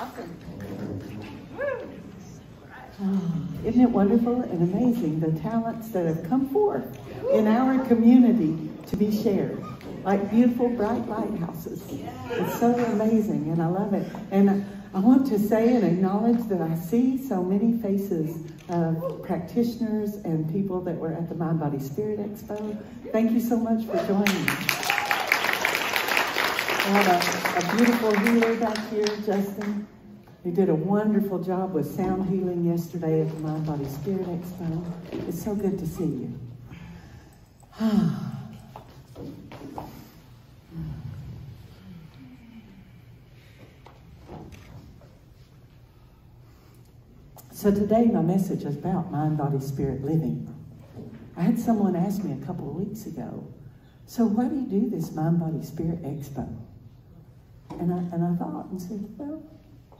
Awesome. Isn't it wonderful and amazing the talents that have come forth in our community to be shared? Like beautiful, bright lighthouses. It's so amazing, and I love it. And I want to say and acknowledge that I see so many faces of practitioners and people that were at the Mind, Body, Spirit Expo. Thank you so much for joining. I have a beautiful healer back here, Justin, who did a wonderful job with sound healing yesterday at the Mind, Body, Spirit Expo. It's so good to see you. So today my message is about mind, body, spirit living. I had someone ask me a couple of weeks ago, so why do you do this Mind, Body, Spirit Expo? And I thought and said, well,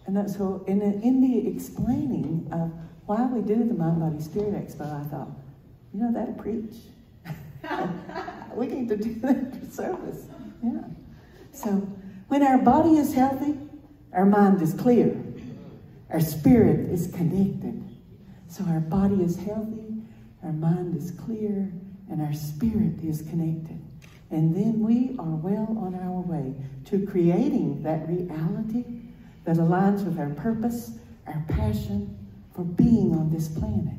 and that's so in the explaining of why we do the Mind, Body, Spirit Expo, I thought, you know, that'll preach. We need to do that for service. Yeah. So when our body is healthy, our mind is clear. Our spirit is connected. So our body is healthy, our mind is clear, and our spirit is connected. And then we are well on our way to creating that reality that aligns with our purpose, our passion for being on this planet.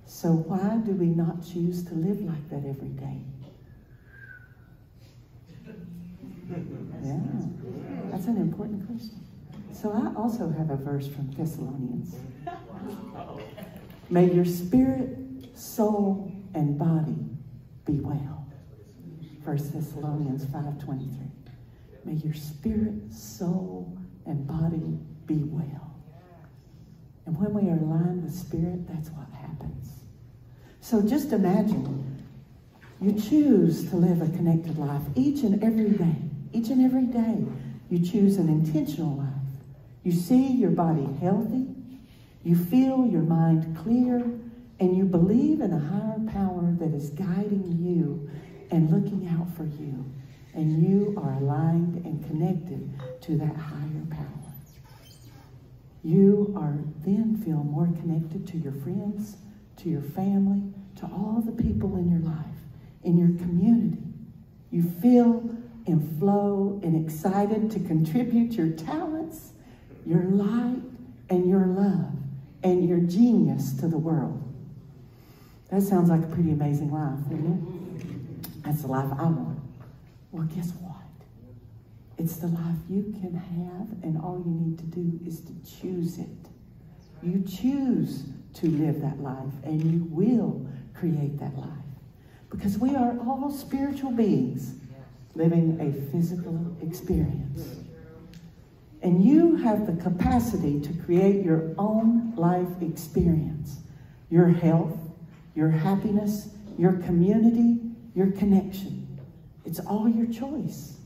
So why do we not choose to live like that every day? Yeah, that's an important question. So I also have a verse from Thessalonians. May your spirit, soul, and body be well. 1 Thessalonians 5:23. May your spirit, soul, and body be well. And when we are aligned with spirit, that's what happens. So just imagine you choose to live a connected life each and every day. Each and every day, you choose an intentional life. You see your body healthy, you feel your mind clear, and you believe in a higher power that is guiding you and looking out for you. And you are aligned and connected to that higher power. You are then feel more connected to your friends, to your family, to all the people in your life, in your community. You feel and flow and excited to contribute your talents, your light, and your love, and your genius to the world. That sounds like a pretty amazing life, doesn't it? That's the life I want. Well, guess what? It's the life you can have, and all you need to do is to choose it. You choose to live that life, and you will create that life. Because we are all spiritual beings living a physical experience. And you have the capacity to create your own life experience. Your health, your happiness, your community, your connection. It's all your choice.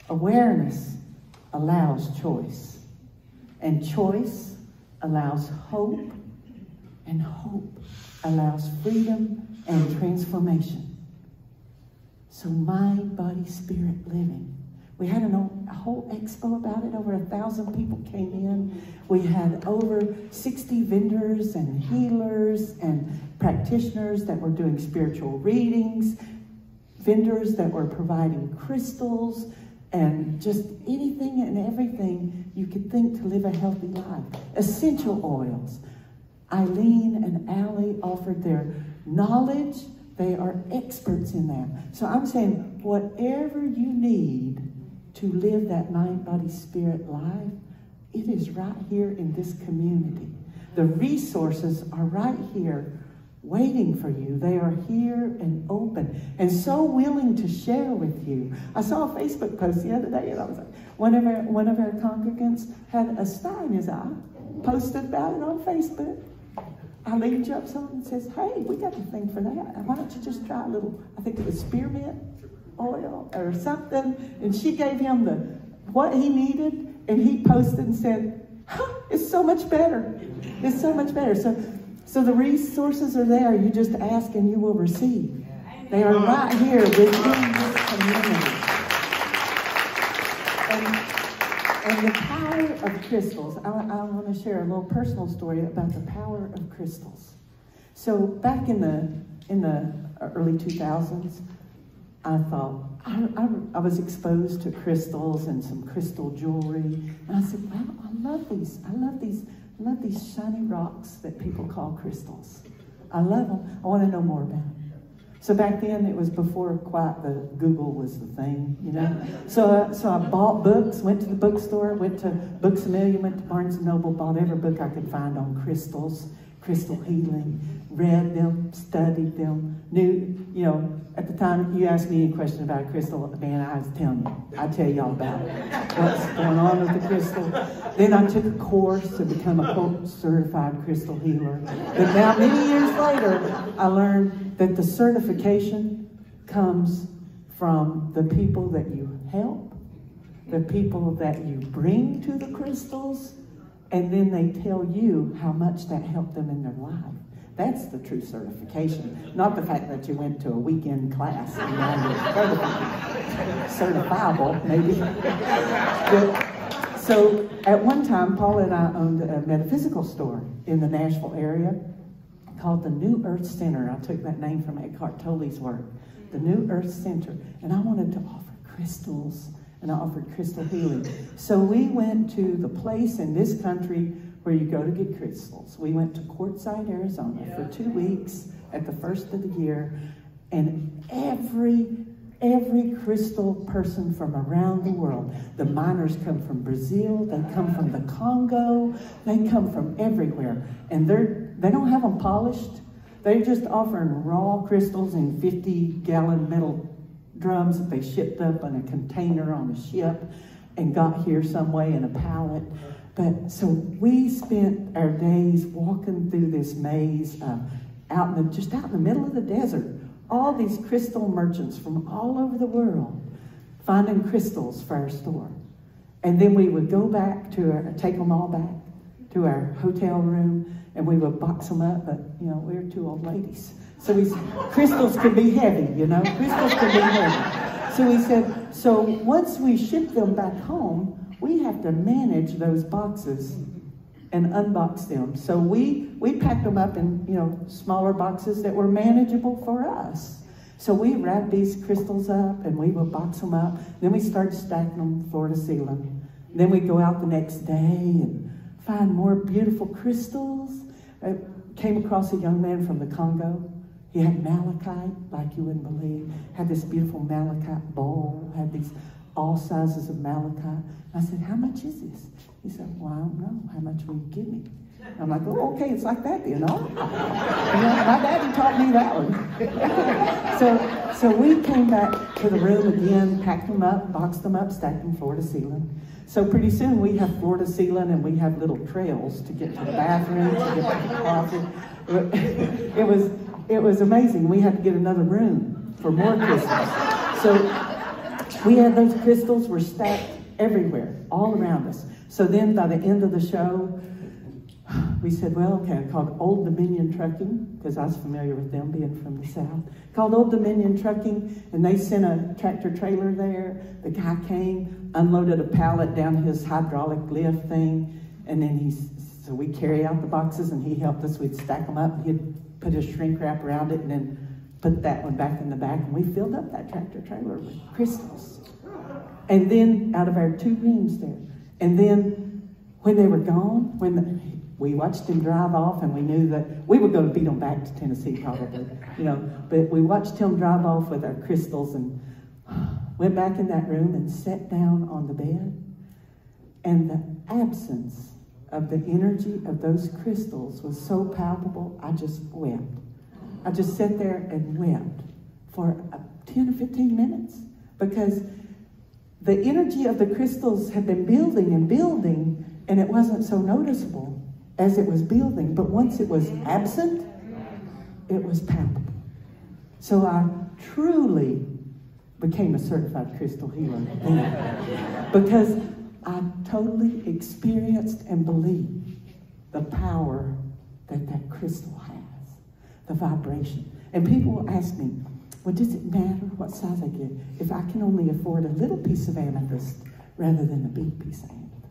Awareness allows choice. And choice allows hope. And hope allows freedom and transformation. So mind, body, spirit living. We had a whole expo about it. Over 1,000 people came in. We had over 60 vendors and healers and practitioners that were doing spiritual readings, vendors that were providing crystals, and just anything and everything you could think to live a healthy life. Essential oils. Eileen and Allie offered their knowledge. They are experts in that. So I'm saying whatever you need to live that mind, body, spirit life, it is right here in this community. The resources are right here waiting for you. They are here and open and so willing to share with you. I saw a Facebook post the other day, and I was like, one of our congregants had a star in his eye, posted about it on Facebook. Eileen jumps on and says, hey, we got a thing for that. Why don't you just try a little, I think it was spearmint oil or something. And she gave him what he needed, and he posted and said, it's so much better. It's so much better. So the resources are there. You just ask and you will receive. They are right here within this community. And the power of crystals. I want to share a little personal story about the power of crystals. So back in the early 2000s, I thought, I was exposed to crystals and some crystal jewelry. And I said, wow, I love these shiny rocks that people call crystals. I love them. I want to know more about them. So back then, it was before quite the Google was the thing, you know. So I bought books, went to the bookstore, went to Books A Million, went to Barnes & Noble, bought every book I could find on crystals, crystal healing, read them, studied them, knew, you know, at the time you asked me any question about a crystal, man, I was telling you. I'd tell y'all about what's going on with the crystal. Then I took a course to become a quote certified crystal healer. But now, many years later, I learned that the certification comes from the people that you help, the people that you bring to the crystals, and then they tell you how much that helped them in their life. That's the true certification, not the fact that you went to a weekend class and now you're certifiable, maybe. So at one time, Paula and I owned a metaphysical store in the Nashville area called the New Earth Center. I took that name from Eckhart Tolle's work, the New Earth Center. And I wanted to offer crystals, and I offered crystal healing. So we went to the place in this country where you go to get crystals. We went to Quartzsite, Arizona for 2 weeks at the first of the year, and every crystal person from around the world, the miners come from Brazil, they come from the Congo, they come from everywhere, and they don't have them polished. They're just offering raw crystals in 50-gallon metal drums that they shipped up in a container on a ship and got here some way in a pallet. But so we spent our days walking through this maze out in the middle of the desert. All these crystal merchants from all over the world finding crystals for our store. And then we would go back take them all back to our hotel room, and we would box them up. But, you know, we were two old ladies. So crystals can be heavy, you know, crystals can be heavy. So we said, so once we ship them back home, we have to manage those boxes and unbox them. So we packed them up in, you know, smaller boxes that were manageable for us. So we wrapped these crystals up and we would box them up. Then we started stacking them floor to ceiling. Then we'd go out the next day and find more beautiful crystals. I came across a young man from the Congo. He had malachite, like you wouldn't believe. Had this beautiful malachite bowl, had these all sizes of malachite. I said, how much is this? He said, well, I don't know. How much will you give me? I'm like, oh, okay, it's like that, you know? My daddy taught me that one. So we came back to the room again, packed them up, boxed them up, stacked them floor to ceiling. So pretty soon we have floor to ceiling and we have little trails to get to the bathroom, to get to the closet. It was amazing. We had to get another room for more crystals. So we had those crystals were stacked everywhere, all around us. So then by the end of the show, we said, well, okay, I called Old Dominion Trucking, because I was familiar with them being from the South. Called Old Dominion Trucking, and they sent a tractor trailer there. The guy came, unloaded a pallet down his hydraulic lift thing, and then so we carry out the boxes, and he helped us. We'd stack them up, he'd put a shrink wrap around it, and then put that one back in the back, and we filled up that tractor trailer with crystals. And then, out of our 2 rooms there, and then when they were gone, we watched him drive off, and we knew that we were going to beat him back to Tennessee probably, you know. But we watched him drive off with our crystals and went back in that room and sat down on the bed. And the absence of the energy of those crystals was so palpable, I just wept. I just sat there and wept for 10 or 15 minutes because the energy of the crystals had been building and building, and it wasn't so noticeable as it was building. But once it was absent, it was palpable. So I truly became a certified crystal healer because I totally experienced and believed the power that that crystal has, the vibration. And people will ask me, well, does it matter what size I get if I can only afford a little piece of amethyst rather than a big piece of amethyst?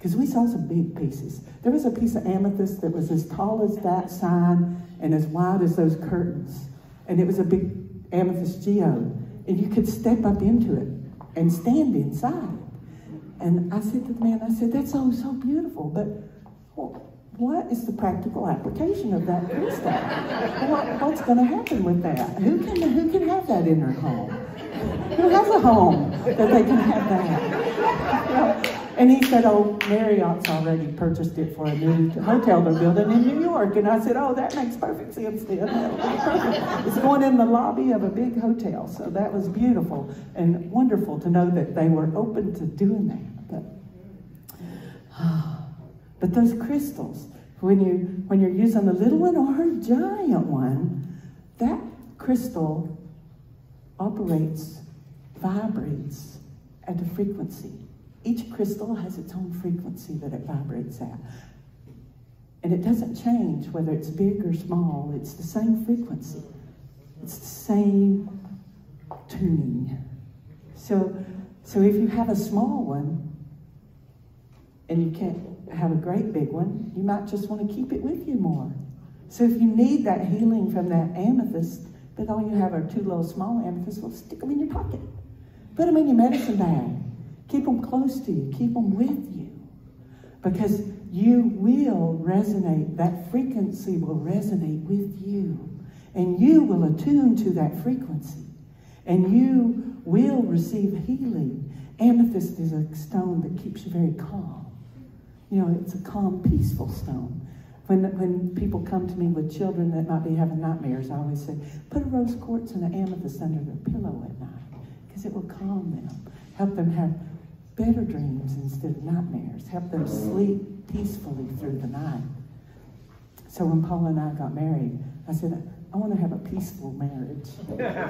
Because we saw some big pieces. There was a piece of amethyst that was as tall as that sign and as wide as those curtains. And it was a big amethyst geode. And you could step up into it and stand inside it. And I said to the man, I said, that's so beautiful, but what is the practical application of that crystal? What's going to happen with that? Who can have that in their home? Who has a home that they can have that? And he said, oh, Marriott's already purchased it for a new hotel they're building in New York. And I said, oh, that makes perfect sense then. That'll be perfect. It's going in the lobby of a big hotel. So that was beautiful and wonderful to know that they were open to doing that. But those crystals, when you're using a little one or a giant one, that crystal operates, vibrates at a frequency. Each crystal has its own frequency that it vibrates at. And it doesn't change whether it's big or small. It's the same frequency. It's the same tuning. So if you have a small one and you can't have a great big one, you might just want to keep it with you more. So if you need that healing from that amethyst, but all you have are two little small amethysts, well, stick them in your pocket. Put them in your medicine bag. Keep them close to you. Keep them with you. Because you will resonate, that frequency will resonate with you. And you will attune to that frequency. And you will receive healing. Amethyst is a stone that keeps you very calm. You know, it's a calm, peaceful stone. When people come to me with children that might be having nightmares, I always say, put a rose quartz and an amethyst under their pillow at night, because it will calm them, help them have better dreams instead of nightmares, help them sleep peacefully through the night. So when Paula and I got married, I said, I want to have a peaceful marriage.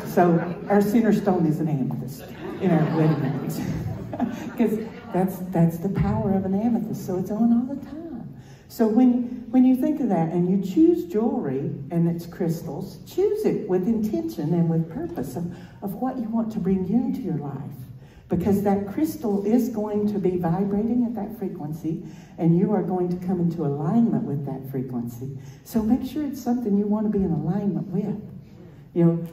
So our center stone is an amethyst in our wedding marriage. Because that's the power of an amethyst, so it's on all the time. So when you think of that and you choose jewelry and its crystals, choose it with intention and with purpose of what you want to bring into your life. Because that crystal is going to be vibrating at that frequency, and you are going to come into alignment with that frequency. So make sure it's something you want to be in alignment with. You know,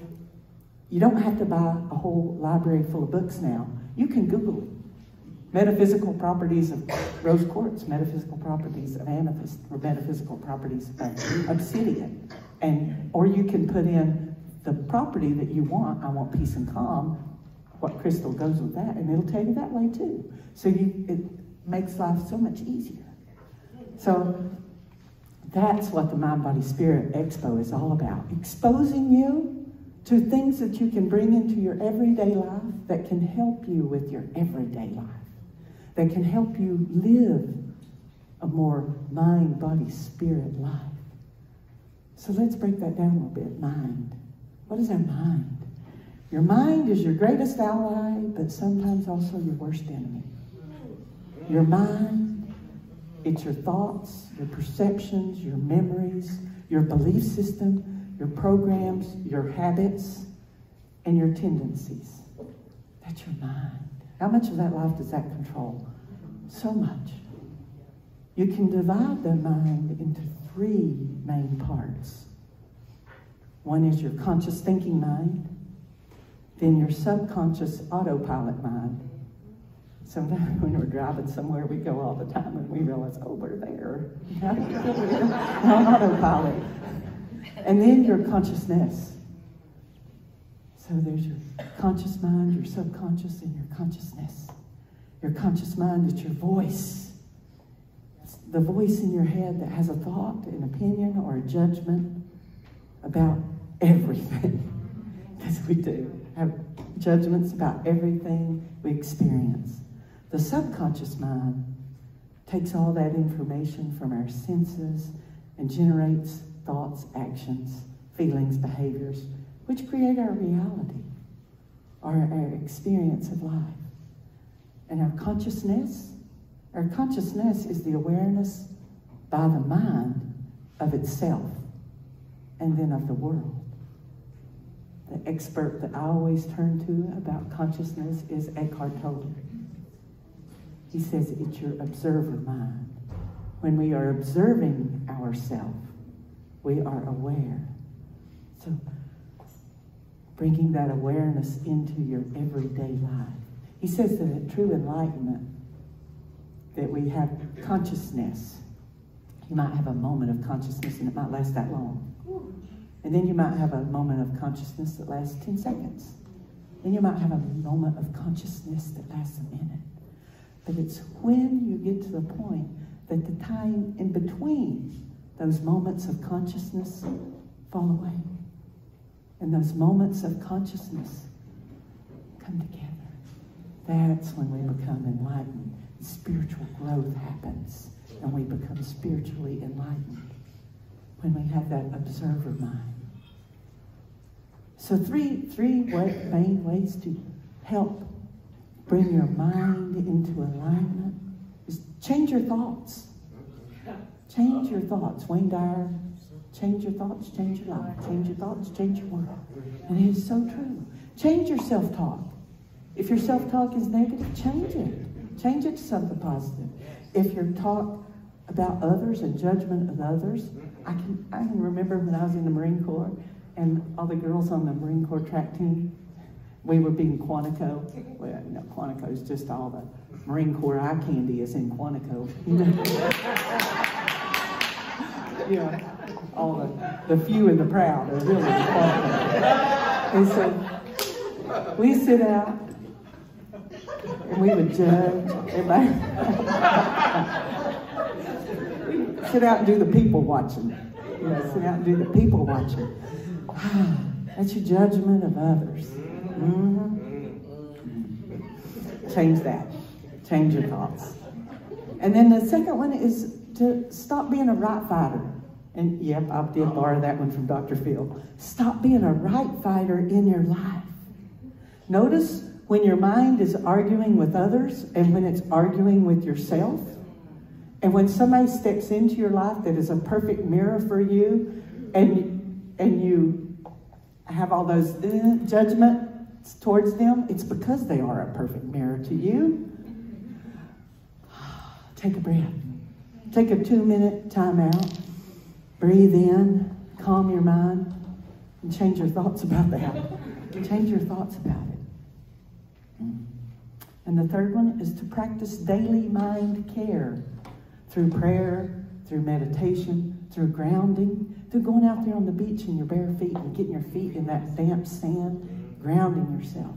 you don't have to buy a whole library full of books now. You can Google it. Metaphysical properties of rose quartz, metaphysical properties of amethyst, or metaphysical properties of obsidian. Or you can put in the property that you want. I want peace and calm. What crystal goes with that? And it'll tell you that way too. So it makes life so much easier. So that's what the Mind, Body, Spirit Expo is all about. Exposing you to things that you can bring into your everyday life that can help you with your everyday life. That can help you live a more mind, body, spirit life. So let's break that down a little bit. Mind. What is our mind? Your mind is your greatest ally, but sometimes also your worst enemy. Your mind, it's your thoughts, your perceptions, your memories, your belief system, your programs, your habits, and your tendencies. That's your mind. How much of that life does that control? So much. You can divide the mind into three main parts. One is your conscious thinking mind, then your subconscious autopilot mind. Sometimes when we're driving somewhere, we go all the time and we realize, oh, we're there. On autopilot. And then your consciousness. So there's your conscious mind, your subconscious, and your consciousness. Your conscious mind is your voice. It's the voice in your head that has a thought, an opinion, or a judgment about everything. Because we do have judgments about everything we experience. The subconscious mind takes all that information from our senses and generates thoughts, actions, feelings, behaviors, which create our reality, our experience of life. And our consciousness is the awareness by the mind of itself and then of the world. The expert that I always turn to about consciousness is Eckhart Tolle. He says it's your observer mind. When we are observing ourselves, we are aware. So bringing that awareness into your everyday life. He says that at true enlightenment, that we have consciousness. You might have a moment of consciousness and it might last that long. And then you might have a moment of consciousness that lasts 10 seconds. Then you might have a moment of consciousness that lasts a minute. But it's when you get to the point that the time in between those moments of consciousness fall away. And those moments of consciousness come together. That's when we become enlightened. Spiritual growth happens. And we become spiritually enlightened. When we have that observer mind. So three main ways to help bring your mind into alignment is change your thoughts. Change your thoughts. Wayne Dyer, change your thoughts, change your life. Change your thoughts, change your world. And it is so true. Change your self-talk. If your self-talk is negative, change it. Change it to something positive. If your talk about others and judgment of others, I can remember when I was in the Marine Corps and all the girls on the Marine Corps track team, we were being Quantico. Well, no, Quantico is just all the Marine Corps eye candy is in Quantico. You know? Yeah, all the few and the proud are really in Quantico. And so we sit out and we would judge everybody. Sit out and do the people watching. You know, sit out and do the people watching. That's your judgment of others. Change that. Change your thoughts. And then the second one is to stop being a right fighter. And yep, I did borrow that one from Dr. Phil. Stop being a right fighter in your life. Notice when your mind is arguing with others and when it's arguing with yourself. And when somebody steps into your life that is a perfect mirror for you, and you have all those judgments towards them, it's because they are a perfect mirror to you. Take a breath. Take a 2-minute time out. Breathe in, calm your mind, and change your thoughts about that. Change your thoughts about it. And the third one is to practice daily mind care. Through prayer, through meditation, through grounding, through going out there on the beach in your bare feet and getting your feet in that damp sand, grounding yourself.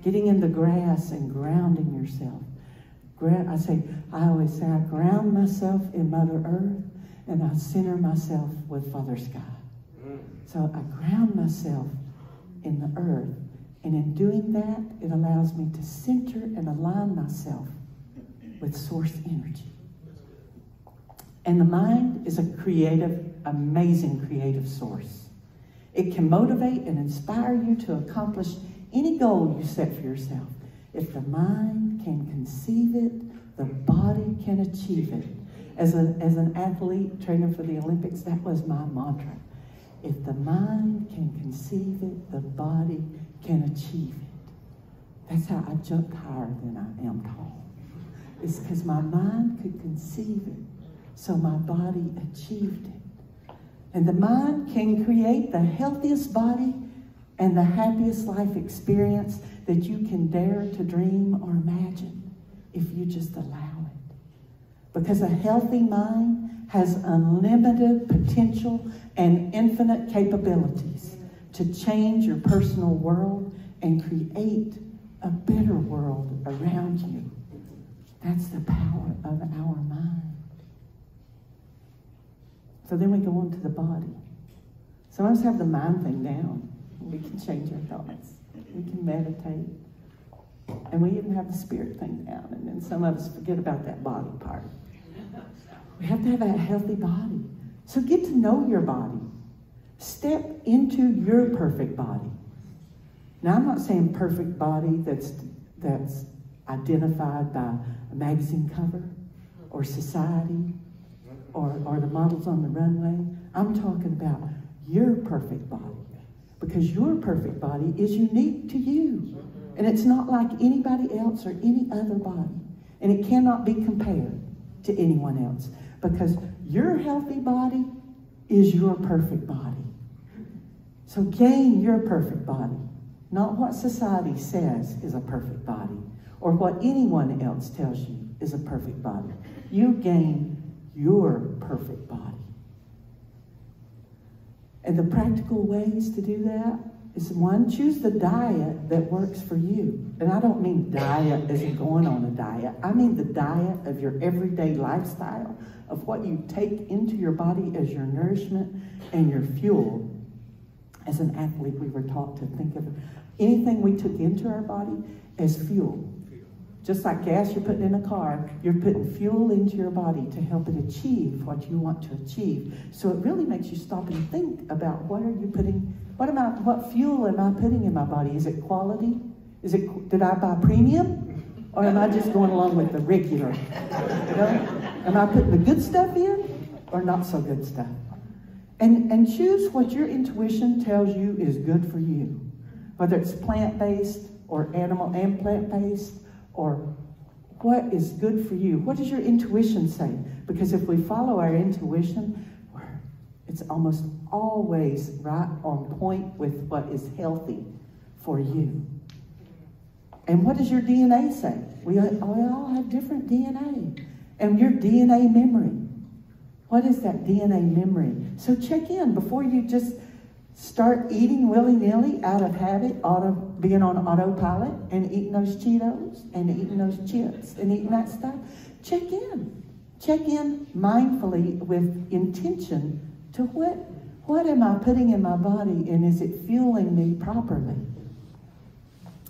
Getting in the grass and grounding yourself. I always say, I ground myself in Mother Earth and I center myself with Father Sky. So I ground myself in the earth. And in doing that, it allows me to center and align myself with source energy. And the mind is a creative, amazing creative source. It can motivate and inspire you to accomplish any goal you set for yourself. If the mind can conceive it, the body can achieve it. As an athlete training for the Olympics, that was my mantra. If the mind can conceive it, the body can achieve it. That's how I jumped higher than I am tall. It's because my mind could conceive it. So my body achieved it. And the mind can create the healthiest body and the happiest life experience that you can dare to dream or imagine if you just allow it. Because a healthy mind has unlimited potential and infinite capabilities to change your personal world and create a better world around you. That's the power of our mind. So then we go on to the body. Some of us have the mind thing down. We can change our thoughts. We can meditate. And we even have the spirit thing down. And then some of us forget about that body part. We have to have a healthy body. So get to know your body. Step into your perfect body. Now, I'm not saying perfect body that's identified by a magazine cover or society or the models on the runway. I'm talking about your perfect body. Because your perfect body is unique to you. And it's not like anybody else or any other body. And it cannot be compared to anyone else, because your healthy body is your perfect body. So gain your perfect body, not what society says is a perfect body or what anyone else tells you is a perfect body. You gain your perfect body. And the practical ways to do that is, one, choose the diet that works for you. And I don't mean diet as in going on a diet. I mean the diet of your everyday lifestyle, of what you take into your body as your nourishment and your fuel. As an athlete, we were taught to think of anything we took into our body as fuel. Just like gas you're putting in a car, you're putting fuel into your body to help it achieve what you want to achieve. So it really makes you stop and think about what fuel am I putting in my body? Is it quality? Did I buy premium? Or am I just going along with the regular? You know? Am I putting the good stuff in or not so good stuff? And choose what your intuition tells you is good for you. Whether it's plant-based or animal and plant-based, or what is good for you. What does your intuition say? Because if we follow our intuition, it's almost always right on point with what is healthy for you. And what does your DNA say? We all have different DNA. And your DNA memory. What is that DNA memory? So check in before you just start eating willy-nilly out of habit, being on autopilot, and eating those Cheetos, and eating those chips, and eating that stuff. Check in. Check in mindfully with intention to what am I putting in my body, and is it fueling me properly?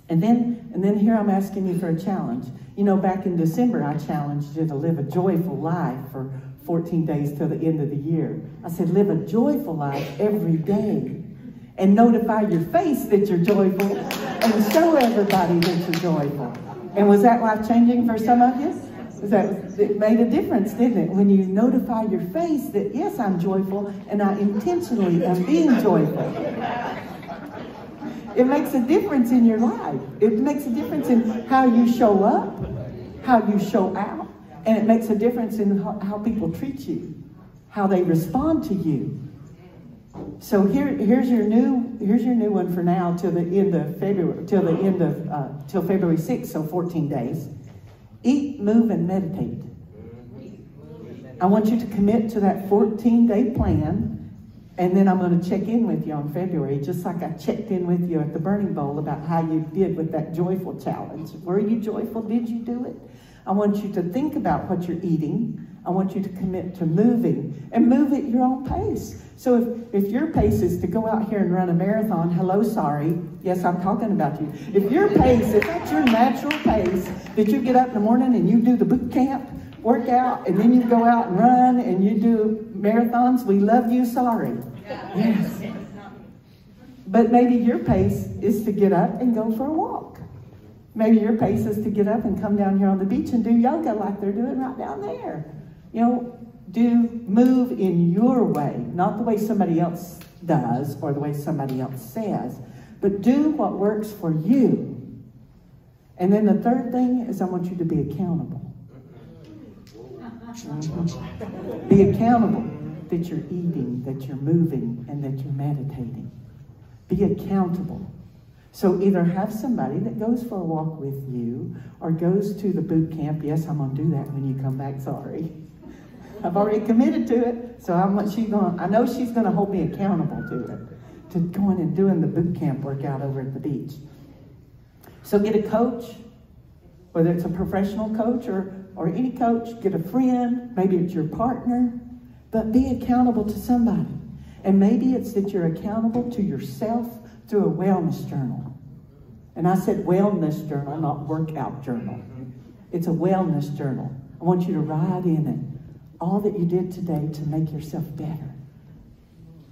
And then here I'm asking you for a challenge. You know, back in December, I challenged you to live a joyful life for 14 days till the end of the year. I said, live a joyful life every day. And notify your face that you're joyful, and show everybody that you're joyful. And was that life-changing for some of you? It made a difference, didn't it? When you notify your face that, yes, I'm joyful, and I intentionally am being joyful. It makes a difference in your life. It makes a difference in how you show up, how you show out, and it makes a difference in how people treat you, how they respond to you. So here's your new one for now till the end of February, till February 6th, so 14 days. Eat, move, and meditate. I want you to commit to that 14-day plan, and then I'm going to check in with you on February, just like I checked in with you at the Burning Bowl about how you did with that joyful challenge. Were you joyful? Did you do it? I want you to think about what you're eating. I want you to commit to moving, and move at your own pace. So if your pace is to go out here and run a marathon, hello, sorry. Yes, I'm talking about you. If your pace, if that's your natural pace, that you get up in the morning and you do the boot camp workout, and then you go out and run and you do marathons, we love you, sorry. Yes. But maybe your pace is to get up and go for a walk. Maybe your pace is to get up and come down here on the beach and do yoga like they're doing right down there. You know, move in your way, not the way somebody else does or the way somebody else says, but do what works for you. And then the third thing is I want you to be accountable. Be accountable that you're eating, that you're moving, and that you're meditating. Be accountable. So either have somebody that goes for a walk with you or goes to the boot camp. Yes, I'm going to do that when you come back, sorry. I've already committed to it, so I know she's going to hold me accountable to it, to going and doing the boot camp workout over at the beach. So get a coach, whether it's a professional coach or any coach. Get a friend, maybe it's your partner, but be accountable to somebody. And maybe it's that you're accountable to yourself through a wellness journal. And I said wellness journal, not workout journal. It's a wellness journal. I want you to write in it all that you did today to make yourself better,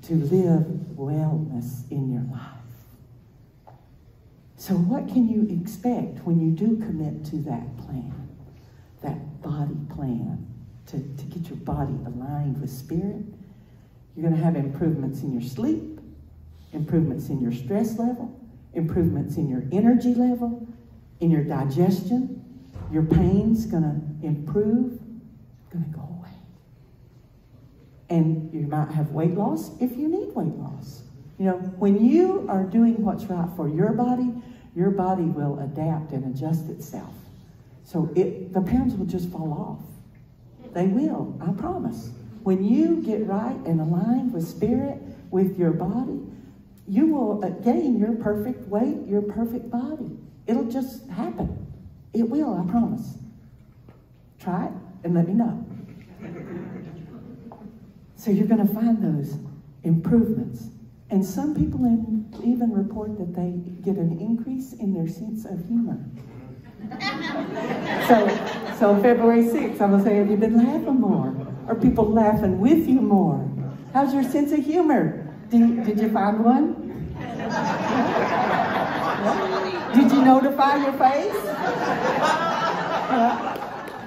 to live wellness in your life. So what can you expect when you do commit to that plan, that body plan, to get your body aligned with spirit? You're going to have improvements in your sleep, improvements in your stress level, improvements in your energy level, in your digestion, Your pain's going to improve, going to go away. And you might have weight loss if you need weight loss. You know, when you are doing what's right for your body will adapt and adjust itself. So the pounds will just fall off. They will, I promise. When you get right and aligned with spirit, with your body, you will gain your perfect weight, your perfect body. It'll just happen. It will, I promise. Try it and let me know. So you're going to find those improvements. And some people even report that they get an increase in their sense of humor. So February 6th, I'm going to say, have you been laughing more? Are people laughing with you more? How's your sense of humor? Did you find one? Yeah. Did you notify your face?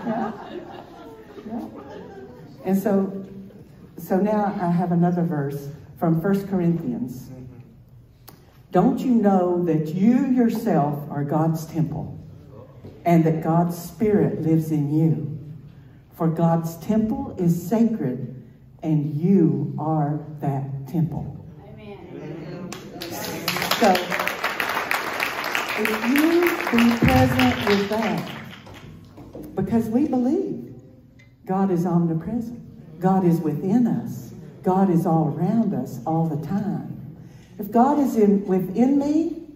Yeah. And so now I have another verse from 1 Corinthians. Don't you know that you yourself are God's temple, and that God's Spirit lives in you? For God's temple is sacred, and you are that temple. Amen. So, if you be present with that, because we believe God is omnipresent. God is within us. God is all around us all the time. If God is within me,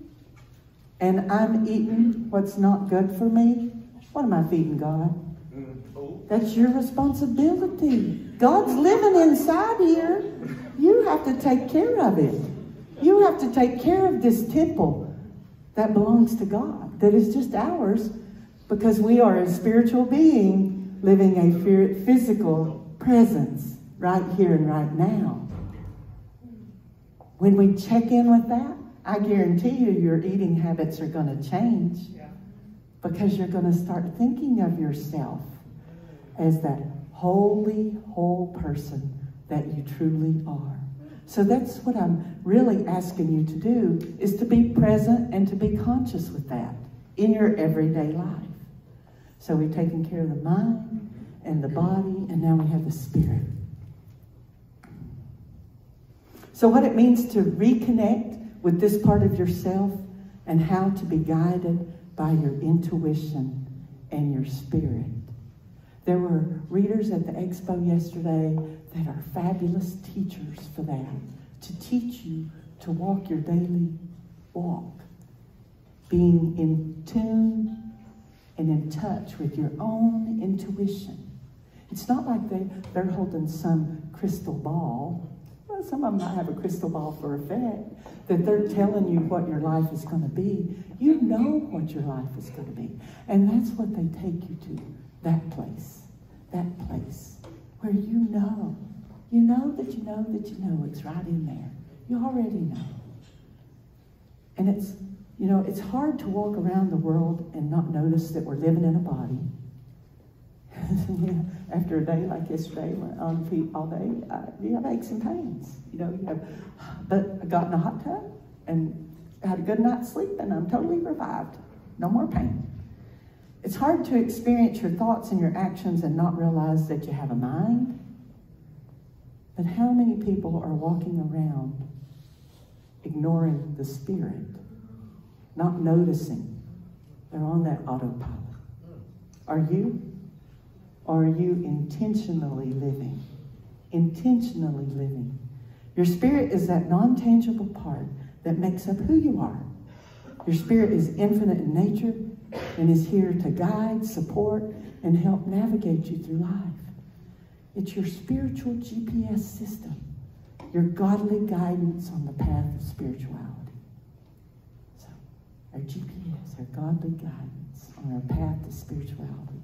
and I'm eating what's not good for me, what am I feeding God? That's your responsibility. God's living inside here. You have to take care of it. You have to take care of this temple that belongs to God, that is just ours, because we are a spiritual being living a physical presence right here and right now. When we check in with that, I guarantee you your eating habits are going to change, because you're going to start thinking of yourself as that holy, whole person that you truly are. So that's what I'm really asking you to do, is to be present and to be conscious with that in your everyday life. So we've taken care of the mind and the body, and now we have the spirit. So what it means to reconnect with this part of yourself, and how to be guided by your intuition and your spirit. There were readers at the expo yesterday that are fabulous teachers for that, to teach you to walk your daily walk, being in tune and in touch with your own intuition. It's not like they're holding some crystal ball. Well, some of them might have a crystal ball for effect, that they're telling you what your life is going to be. You know what your life is going to be. And that's what they take you to, that place where you know that you know that you know it's right in there. You already know. And it's, you know, it's hard to walk around the world and not notice that we're living in a body. After a day like yesterday, went on feet all day, you have aches and pains. You know, you have, but I got in a hot tub and had a good night's sleep, and I'm totally revived. No more pain. It's hard to experience your thoughts and your actions and not realize that you have a mind. But how many people are walking around ignoring the spirit, not noticing? They're on that autopilot. Are you? Or are you intentionally living? Intentionally living. Your spirit is that non-tangible part that makes up who you are. Your spirit is infinite in nature and is here to guide, support, and help navigate you through life. It's your spiritual GPS system, your godly guidance on the path of spirituality. So, our GPS, our godly guidance on our path to spirituality.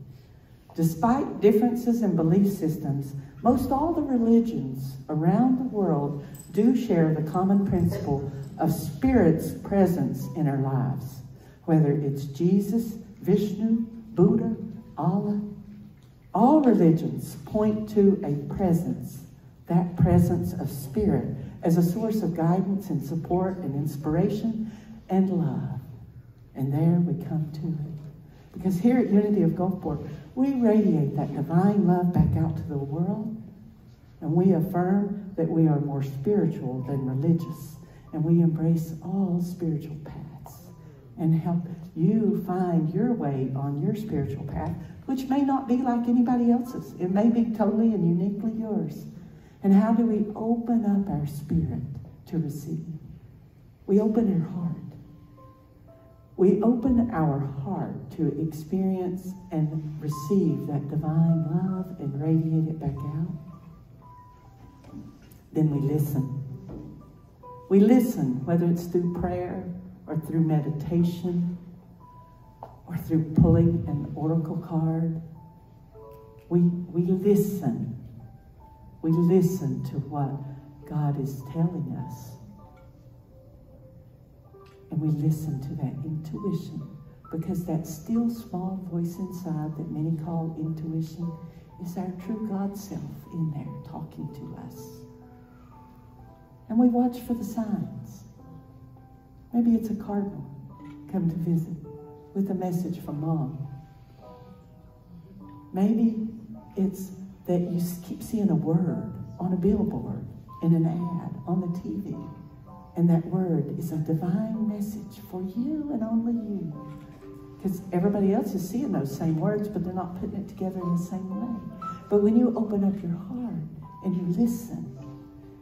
Despite differences in belief systems, most all the religions around the world do share the common principle of Spirit's presence in our lives. Whether it's Jesus, Vishnu, Buddha, Allah, all religions point to a presence, that presence of Spirit, as a source of guidance and support and inspiration and love. And there we come to it. Because here at Unity of Gulfport, we radiate that divine love back out to the world, and we affirm that we are more spiritual than religious, and we embrace all spiritual paths and help you find your way on your spiritual path, which may not be like anybody else's. It may be totally and uniquely yours. And how do we open up our spirit to receive? We open our heart. We open our heart to experience and receive that divine love and radiate it back out. Then we listen. We listen, whether it's through prayer or through meditation or through pulling an oracle card. We listen. We listen to what God is telling us. And we listen to that intuition, because that still small voice inside that many call intuition is our true God self in there talking to us. And we watch for the signs. Maybe it's a cardinal come to visit with a message from Mom. Maybe it's that you keep seeing a word on a billboard, in an ad, on the TV. And that word is a divine message for you and only you. Because everybody else is seeing those same words, but they're not putting it together in the same way. But when you open up your heart and you listen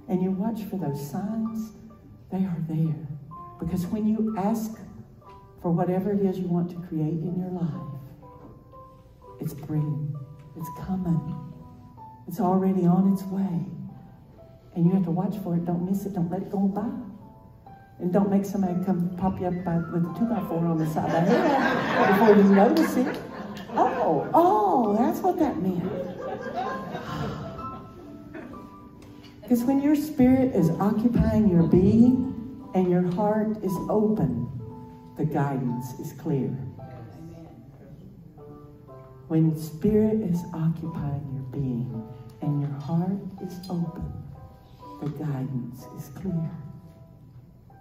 and you watch for those signs, they are there. Because when you ask for whatever it is you want to create in your life, it's bringing, it's coming. It's already on its way. And you have to watch for it. Don't miss it. Don't let it go by. And don't make somebody come pop you up with a 2x4 on the side of the head before you notice it. Oh, that's what that meant. Because when your spirit is occupying your being and your heart is open, the guidance is clear. When spirit is occupying your being and your heart is open, the guidance is clear.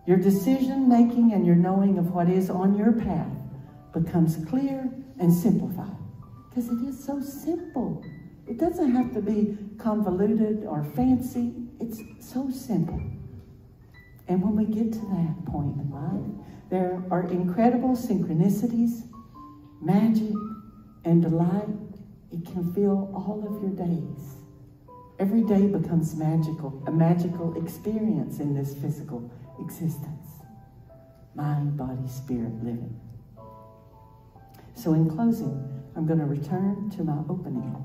Your decision-making and your knowing of what is on your path becomes clear and simplified. Because it is so simple. It doesn't have to be convoluted or fancy. It's so simple. And when we get to that point in life, there are incredible synchronicities, magic, and delight. It can fill all of your days. Every day becomes magical, a magical experience in this physical existence. Mind, body, spirit, living. So in closing, I'm going to return to my opening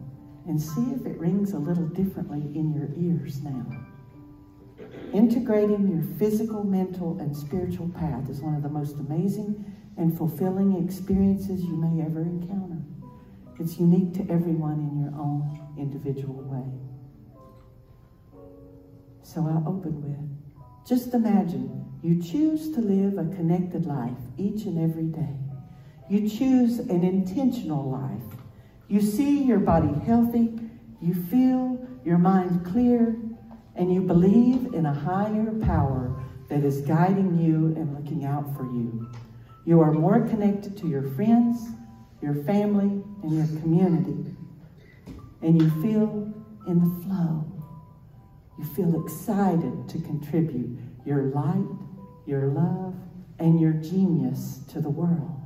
and see if it rings a little differently in your ears now. Integrating your physical, mental, and spiritual path is one of the most amazing and fulfilling experiences you may ever encounter. It's unique to everyone in your own individual way. So I open with, just imagine you choose to live a connected life each and every day. You choose an intentional life. You see your body healthy, you feel your mind clear, and you believe in a higher power that is guiding you and looking out for you. You are more connected to your friends, your family, and your community. And you feel in the flow. You feel excited to contribute your light, your love, and your genius to the world.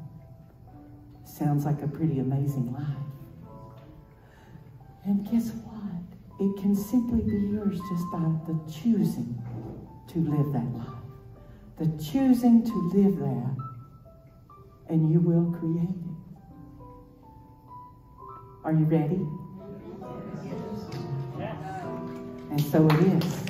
Sounds like a pretty amazing life. And guess what? It can simply be yours just by the choosing to live that life. The choosing to live that, and you will create it. Are you ready? And so it is.